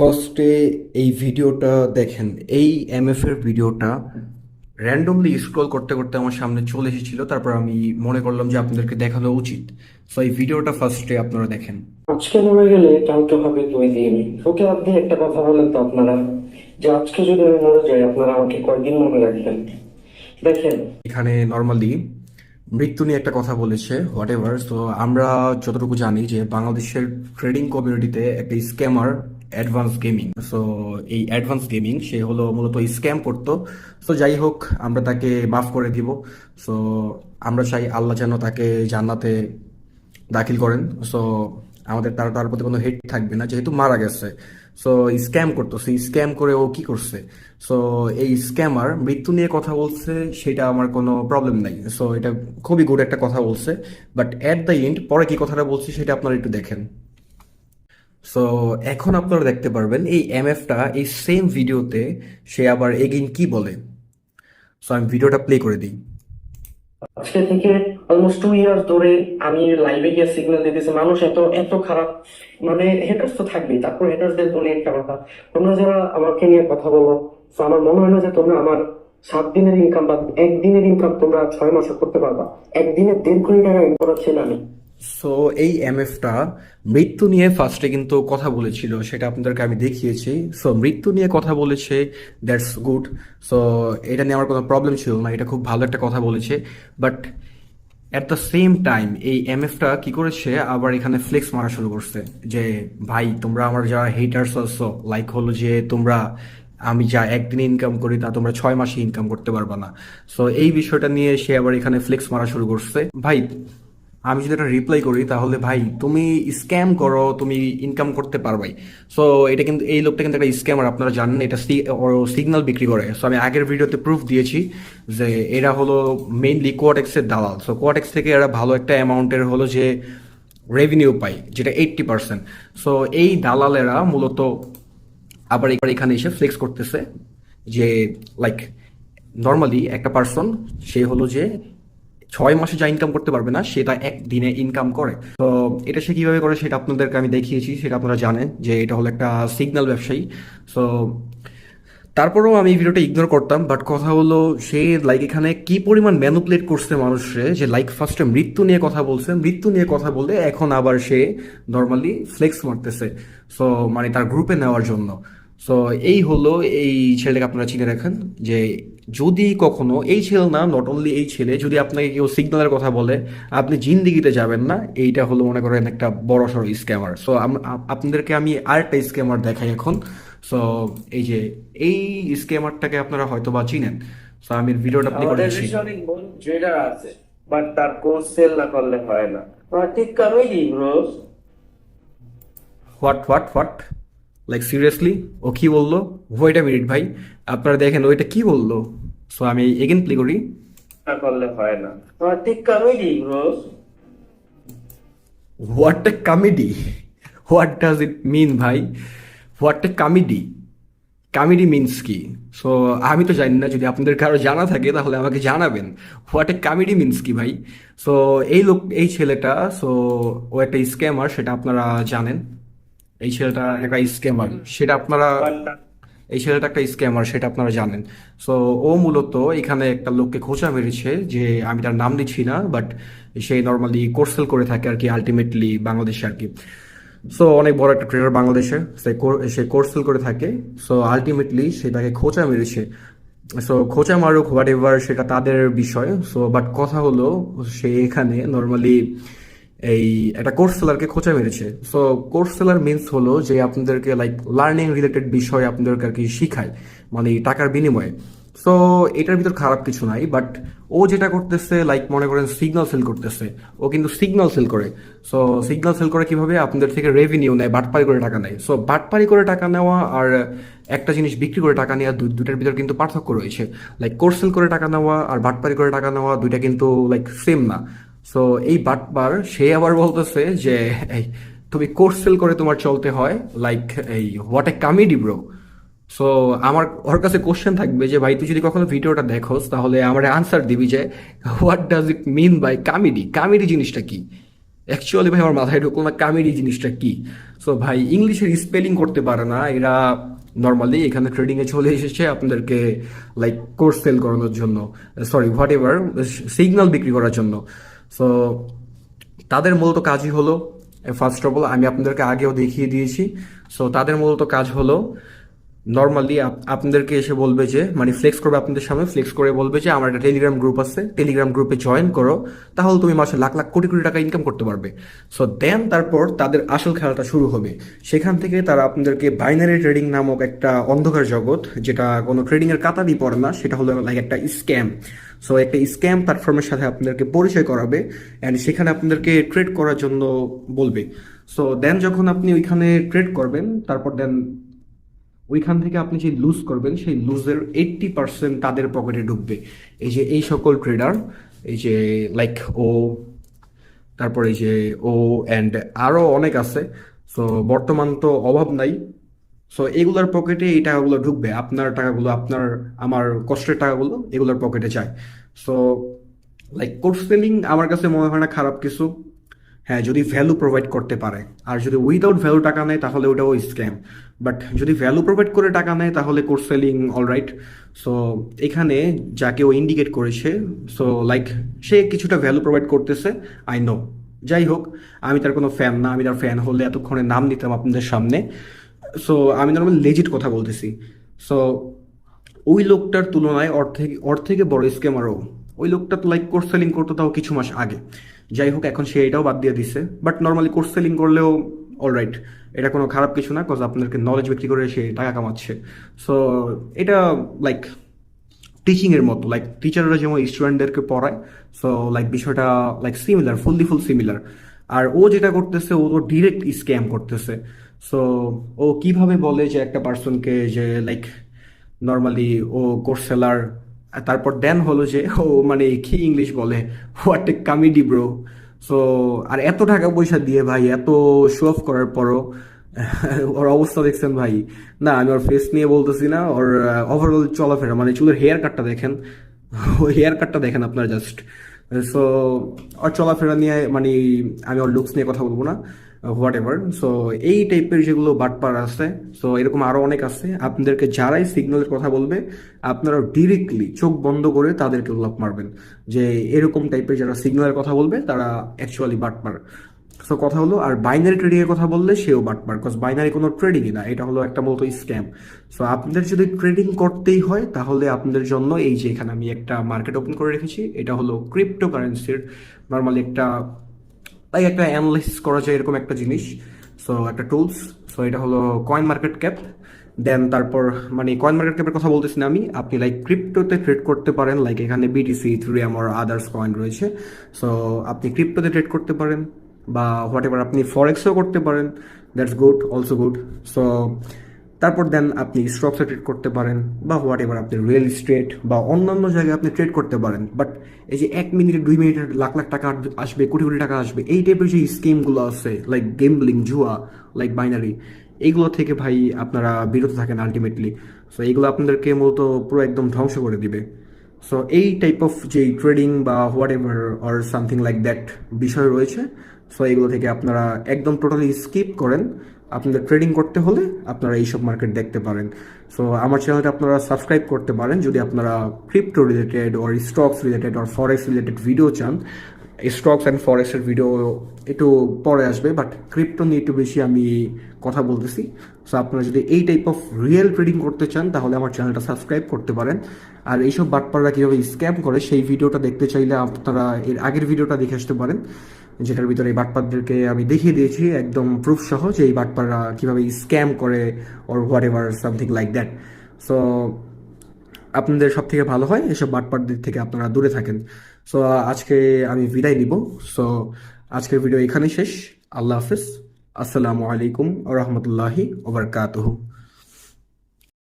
ফার্স্টে এই ভিডিওটা দেখেন। এই এমএফ এর ভিডিওটা র্যান্ডমলি স্ক্রল করতে করতে আমার সামনে চলে এসেছিল, তারপর আমি মনে করলাম যে আপনাদেরকে দেখানো উচিত। সো এই ভিডিওটা ফার্স্টে আপনারা দেখেন। আজকে মরে গেলে কালকে হবে 2 দিন। ওকে, আপনি একটা কথা বলেন তো আপনারা, যে আজকে যদি আমি মরে যাই আপনারা আমাকে কয়দিন মনে রাখবেন? দেখেন, এখানে নর্মালি মৃত্যু নিয়ে একটা কথা বলেছে, হোয়াট এভার। সো আমরা যতটুকু জানি যে বাংলাদেশের ট্রেডিং কমিউনিটিতে একটা স্ক্যামার অ্যাডভান্স গেমিং। সো এই অ্যাডভান্স গেমিং সে হলো মূলত স্ক্যাম করতো। সো যাই হোক, আমরা তাকে মাফ করে দিব। সো আমরা চাই আল্লাহ যেন তাকে জান্নাতে দাখিল করেন। সো আমাদের তার প্রতি কোনো হেট থাকবে না, যেহেতু মারা গেছে। সো স্ক্যাম করতো, সেই স্ক্যাম করে ও কি করছে। সো এই স্ক্যামার মৃত্যু নিয়ে কথা বলছে, সেটা আমার কোনো প্রবলেম নাই। সো এটা খুবই গুড একটা কথা বলছে। বাট অ্যাট দ্য এন্ড পরে কি কথাটা বলছে সেটা আপনারা একটু দেখেন। সো এখন আপনারা দেখতে পারবেন এই এমএফটা এই সেম ভিডিওতে সে আবার এগেইন কি বলে। সো আমি ভিডিওটা প্লে করে দিই। আজকে থেকে অলমোস্ট 2 ইয়ার্স ধরে আমি লাইভে গিয়ে সিগন্যাল দিতেছি, মানুষ এত এত খারাপ, মানে হেটার্স তো থাকবেই। তারপর হেটার্সদের বলে একটা কথা, তোমরা যারা আমাকে নিয়ে কথা বলো, তো আমার মনে হয় না যে তোমরা আমার 7 দিনের ইনকাম বা একদিনের ইনকাম তোমরা 6 মাসে করতে পারবা। একদিনে 1.5 কোটি টাকা ইনকাম করার ছেলে আমি। সো এই এমএফটা মৃত্যু নিয়ে ফার্স্টে কিন্তু কথা বলেছিল, সেটা আপনাদেরকে আমি দেখিয়েছি। সো মৃত্যু নিয়ে কথা বলেছে, দ্যাটস গুড। সো এটা নিয়ে আমার কোনো প্রবলেম ছিল না, এটা খুব ভালো একটা কথা বলেছে। But at the same time এই এমএফটা কি করেছে, আবার এখানে ফ্লেক্স মারা শুরু করছে যে ভাই তোমরা আমার যারা হেটার্স আছো, লাইক হলো যে তোমরা আমি যা একদিনে ইনকাম করি তা তোমরা 6 মাসে ইনকাম করতে পারবা না। সো এই বিষয়টা নিয়ে সে আবার এখানে ফ্লেক্স মারা শুরু করছে। ভাই আমি যদি একটা রিপ্লাই করি তাহলে ভাই তুমি স্ক্যাম করো, তুমি ইনকাম করতে পারবাই। সো এটা কিন্তু এই লোকটা কিন্তু একটা স্ক্যামার, আপনারা জানেন। এটা সিগন্যাল বিক্রি করে। সো আমি আগের ভিডিওতে প্রুফ দিয়েছি যে এরা হলো মেইনলি কোয়াটেক্সের দালাল। সো কোয়াটেক্স থেকে এরা ভালো একটা অ্যামাউন্টের হলো যে রেভিনিউ পায়, যেটা 80%। সো এই দালালেরা মূলত আবার এখানে এসে ফ্লেক্স করতেছে যে লাইক নর্মালি একটা পার্সন সে হলো যে 6 মাসে যা ইনকাম করতে পারবে না সেটা একদিনে ইনকাম করে। তো এটা সে কিভাবে করে সেটা আপনাদেরকে আমি দেখিয়েছি, সেটা আপনারা জানেন যে এটা হলো একটা সিগন্যাল ব্যবসায়ী। সো তারপরেও আমি এই ভিডিওটা ইগনোর করতাম, বাট কথা হলো সে লাইক এখানে কি পরিমাণ ম্যানুপুলেট করছে মানুষে, যে লাইক ফার্স্টে মৃত্যু নিয়ে কথা বলছে, মৃত্যু নিয়ে কথা বলে এখন আবার সে নর্মালি ফ্লেক্স মারতেছে। সো মানে তার গ্রুপে নেওয়ার জন্য। সো এই হলো এই ছেলেটাকে আপনারা চিনে রাখেন যে যদি কখনো এই ছেলে না, নট অনলি এই ছেলে, যদি আপনাকে কেউ সিগন্যালের কথা বলে আপনি জিন্দিগিতে যাবেন না। এইটা হলো মনে করেন একটা বড় সড়ো স্ক্যামার। সো আপনাদেরকে আমি আরেকটা স্ক্যামার দেখাই এখন। সো এই যে এই স্ক্যামারটাকে আপনারা হয়তো বা চিনেন। সো আমি ভিডিওটা প্লে করে আমাদের দিচ্ছি। দেশে অনেক বড় ট্রেডার আছে, বাট তার কোর্স সেল না করলে হয় না। ঠিক comedy bro. What like seriously ও কি বললো? ওয়েট আ মিনিট ভাই, আপনারা দেখেন ওইটা কি বললো। সো আমি এগেন প্লে করি। না করলে হয় না। ঠিক comedy bro. What a comedy! What does it mean ভাই? What a comedy! Comedy means কি? সো আমি তো জানি না, যদি আপনাদের কারো জানা থাকে তাহলে আমাকে জানাবেন। হোয়াট এ কমেডি মিনস কি ভাই? সো এই ছেলেটা, সো ও একটা স্ক্যামার, সেটা আপনারা জানেন। এই ছেলেটা একটা স্ক্যামার সেটা আপনারা এই ছেলেটা একটা স্ক্যামার সেটা আপনারা জানেন। সো ও মূলত এখানে একটা লোককে খোঁচা মেরেছে, যে আমি তার নাম দিচ্ছি না, বাট সে নর্মালি কোর্সেল করে থাকে আর কি, আলটিমেটলি বাংলাদেশে আর কি। সো অনেক বড় একটা ট্রেডার বাংলাদেশে, সে কোর্সেল করে থাকে। সো আলটিমেটলি সে তাকে খোঁচা মেরেছে। সো খোঁচা মারুক হোয়াট এভার, সেটা তাদের বিষয়। সো বাট কথা হলো সে এখানে নর্মালি এই একটা কোর্স সেলারকে খোঁচা মেরেছে। সো কোর্স সেলার মিনস হলো যে আপনাদেরকে লাইক লার্নিং রিলেটেড বিষয় আপনাদেরকে আর কি শিখায়, মানে টাকার বিনিময়ে। সো এটার ভিতর খারাপ কিছু নাই, বাট ও যেটা করতেছে লাইক মনে করেন সিগন্যাল সেল করতেছে। ও কিন্তু সিগন্যাল সেল করে। সো সিগন্যাল সেল করে কিভাবে? আপনাদের থেকে রেভিনিউ নেয়, বাটপারি করে টাকা নেয়। সো বাটপারি করে টাকা নেওয়া আর একটা জিনিস বিক্রি করে টাকা নেওয়া, দুইটার ভিতর কিন্তু পার্থক্য রয়েছে। লাইক কোর্স সেল করে টাকা নেওয়া আর বাটপারি করে টাকা নেওয়া দুইটা কিন্তু লাইক সেম না। সো এই বাটবার সে আবার বলতেছে যে এই তুমি কোর্স সেল করে তোমার চলতে হয়, লাইক এই what a comedy bro. So আমার ওর কাছে কোশ্চেন থাকবে যে ভাই তুই যদি কখনো ভিডিওটা দেখোস তাহলে আমার আনসার দিবি যে what does it mean by comedy? Comedy জিনিসটা কি? অ্যাকচুয়ালি ভাই আমার মাথায় ঢুকলো না কামেরি জিনিসটা কি। সো ভাই ইংলিশের স্পেলিং করতে পারে না এরা, নর্মালি এখানে ট্রেডিং এ চলে এসেছে আপনাদেরকে লাইক কোর্স সেল করানোর জন্য, সরি হোয়াট এভার, সিগন্যাল বিক্রি করার জন্য। সো তাদের মূলত কাজই হলো, ফার্স্ট অফ অল আমি আপনাদেরকে আগেও দেখিয়ে দিয়েছি। সো তাদের মূলত কাজ হলো নর্মালি আপনাদেরকে এসে বলবে যে মানে ফ্লেক্স করবে আপনাদের সামনে, ফ্লেক্স করে বলবে যে আমার একটা টেলিগ্রাম গ্রুপ আছে, টেলিগ্রাম গ্রুপে জয়েন করো, তাহলে তুমি মাসে লাখ লাখ কোটি কোটি টাকা ইনকাম করতে পারবে। সো দেন তারপর তাদের আসল খেলাটা শুরু হবে। সেখান থেকে তারা আপনাদেরকে বাইনারি ট্রেডিং নামক একটা অন্ধকার জগৎ, যেটা কোনো ট্রেডিং এর কাতারই পড়ে না, সেটা হলো লাইক একটা স্ক্যাম। সো একটা স্ক্যাম প্ল্যাটফর্মের সাথে আপনাদেরকে পরিচয় করাবে অ্যান্ড সেখানে আপনাদেরকে ট্রেড করার জন্য বলবে। সো দেন যখন আপনি ওইখানে ট্রেড করবেন, তারপর দেন ওইখান থেকে আপনি যে লুজ করবেন সেই লুজের 80% তাদের পকেটে ঢুকবে। এই যে এই সকল ট্রেডার, এই যে লাইক ও, তারপর এই যে ও অ্যান্ড আরও অনেক আছে। সো বর্তমান তো অভাব নাই। সো এগুলোর পকেটে এই টাকাগুলো ঢুকবে, আপনার টাকাগুলো, আপনার আমার কষ্টের টাকাগুলো এগুলোর পকেটে যায়। সো লাইক কোর্স সেলিং আমার কাছে মনে হয় না খারাপ কিছু। হ্যাঁ, যদি ভ্যালু প্রোভাইড করতে পারে, আর যদি উইদাউট ভ্যালু টাকা নেয় তাহলে ওটাও স্ক্যাম। বাট যদি ভ্যালু প্রোভাইড করে টাকা নেয় তাহলে কোর্স সেলিং অলরাইট। সো এখানে যাকে ও ইন্ডিকেট করেছে, সো লাইক সে কিছুটা ভ্যালু প্রোভাইড করতেছে, আই নো। যাই হোক, আমি তার কোনো ফ্যান না, আমি তার ফ্যান হলে এতক্ষণে নাম দিতাম আপনাদের সামনে। সো আমি নর্মাল লেজিট কথা বলতেছি। সো ওই লোকটার তুলনায় ওর থেকে বড় স্ক্যামারও ওই লোকটা তো লাইক কোর্স সেলিং করতো তাও কিছু মাস আগে। যাই হোক, এখন সে এটাও বাদ দিয়ে দিছে, বাট নর্মালি কোর্স সেলিং করলেও অলরাইট, এটা কোনো খারাপ কিছু না, কজ আপনাদেরকে নলেজ বিক্রি করে সে টাকা কামাচ্ছে। সো এটা লাইক টিচিং এর মতো, লাইক টিচাররা যেমন স্টুডেন্টদেরকে পড়ায়, সো লাইক বিষয়টা লাইক সিমিলার, ফুল সিমিলার। আর ও যেটা করতেছে, ও তো ডিরেক্ট স্ক্যাম করতেছে। সো ও কিভাবে বলে যে একটা পার্সনকে যে লাইক নর্মালি ও কোর্স সেলার, তারপর দেন হলো যে ও মানে কি ইংলিশ বলে, what a comedy bro. So আর এত টাকা পয়সা দিয়ে ভাই এত শো অফ করার পরও ওর অবস্থা দেখছেন ভাই। না, আমি ওর ফেস নিয়ে বলতেছি না, ওর ওভারঅল চলাফেরা মানে চুলের হেয়ার কাটটা দেখেন, ওই হেয়ার কাটটা দেখেন আপনারা জাস্ট। সো ওর চলাফেরা নিয়ে মানে আমি ওর লুকস নিয়ে কথা বলবো না, হোয়াট এভার। সো এই টাইপের যেগুলো বাটপার আছে, সো এরকম আরো অনেক আছে। আপনাদেরকে যারাই সিগন্যালের কথা বলবে আপনারা ডিরেক্টলি চোখ বন্ধ করে তাদেরকে লক মারবেন, যে এরকম টাইপের যারা সিগন্যালের কথা বলবে তারা অ্যাকচুয়ালি বাটপার। সো কথা হলো, আর বাইনারি ট্রেডিং এর কথা বললে সেও বাটপার, বিকজ বাইনারি কোনো ট্রেডিংই না, এটা হলো একটা মূলত স্ক্যাম। সো আপনাদের যদি ট্রেডিং করতেই হয় তাহলে আপনাদের জন্য এই যে এখানে আমি একটা মার্কেট ওপেন করে রেখেছি, এটা হলো ক্রিপ্টো কারেন্সির নর্মালি একটা, তাই একটা অ্যানালাইসিস করা যায় এরকম একটা জিনিস। সো একটা টুলস। সো এটা হলো কয়েন মার্কেট ক্যাপ। দেন তারপর মানে কয়েন মার্কেট ক্যাপের কথা বলতেছি না আমি, আপনি লাইক ক্রিপ্টোতে ট্রেড করতে পারেন, লাইক এখানে বিটিসি, ইথেরিয়াম আর আদার্স কয়েন রয়েছে। সো আপনি ক্রিপ্টোতে ট্রেড করতে পারেন, বা হোয়াট এভার আপনি ফরেক্সও করতে পারেন, that's good, also good. So তারপর দেন আপনি স্টকসে ট্রেড করতে পারেন, বা হোয়াট এভার আপনি রিয়েল এস্টেট বা অন্যান্য জায়গায় আপনি ট্রেড করতে পারেন। বাট এই যে 1 মিনিটে 2 মিনিটে লাখ লাখ টাকা আসবে, কোটি কোটি টাকা আসবে, এই টাইপের যে স্কিমগুলো আছে লাইক গেমবলিং, জুয়া, লাইক বাইনারি, এইগুলো থেকে ভাই আপনারা বিরত থাকেন আলটিমেটলি। সো এইগুলো আপনাদেরকে মূলত পুরো একদম ধ্বংস করে দিবে। সো এই টাইপ অফ যে ট্রেডিং বা what ever or something like that বিষয় রয়েছে, সো এগুলো থেকে আপনারা একদম টোটালি স্কিপ করেন। আপনাদের ট্রেডিং করতে হলে আপনারা এইসব মার্কেট দেখতে পারেন। সো আমার চ্যানেলটা আপনারা সাবস্ক্রাইব করতে পারেন যদি আপনারা crypto related or stocks related or forex related video চান। স্টকস অ্যান্ড ফরেক্সের ভিডিও একটু পরে আসবে, বাট ক্রিপ্টো নিয়ে একটু বেশি আমি কথা বলতেছি। সো আপনারা যদি এই টাইপ অফ রিয়েল ট্রেডিং করতে চান তাহলে আমার চ্যানেলটা সাবস্ক্রাইব করতে পারেন। আর এইসব বাটপাররা কীভাবে স্ক্যাম করে সেই ভিডিওটা দেখতে চাইলে আপনারা এর আগের ভিডিওটা দেখে আসতে পারেন, যেটার ভিতরে এই বাটপারদেরকে আমি দেখিয়ে দিয়েছি একদম প্রুফ সহ যে এই বাটপাররা কীভাবে স্ক্যাম করে or what ever something like that. So আপনাদের সব থেকে ভালো হয় এসব বাটপারদের থেকে আপনারা দূরে থাকেন। সো আজকে আমি বিদায় নিব। সো আজকের ভিডিও এখানেই শেষ। আল্লাহ হাফিজ। আসসালামু আলাইকুম ওয়া রাহমাতুল্লাহি ওয়া বারাকাতুহু।